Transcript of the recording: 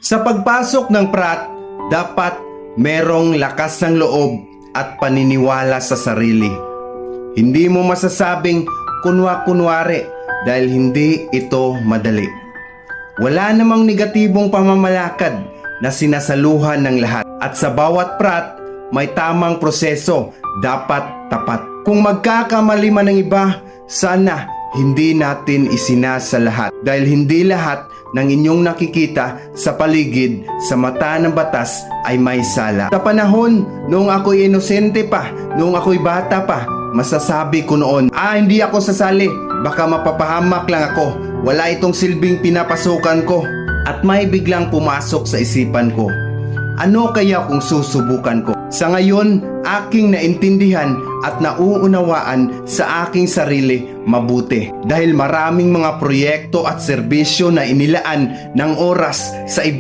Sa pagpasok ng prat, dapat merong lakas ng loob at paniniwala sa sarili. Hindi mo masasabing kunwa-kunwari dahil hindi ito madali. Wala namang negatibong pamamalakad na sinasaluhan ng lahat. At sa bawat prat, may tamang proseso, dapat tapat. Kung magkakamali man ng iba, sana hindi natin isinasalahat dahil hindi lahat ng inyong nakikita sa paligid sa mata ng batas ay may sala. Sa panahon noong ako'y inosente pa, noong ako'y bata pa, masasabi ko noon, hindi ako sasali, baka mapapahamak lang ako, wala itong silbing pinapasukan ko. At may biglang pumasok sa isipan ko, ano kaya kung susubukan ko? Sa ngayon, aking naintindihan at nauunawaan sa aking sarili mabuti. Dahil maraming mga proyekto at serbisyo na inilaan ng oras sa iba.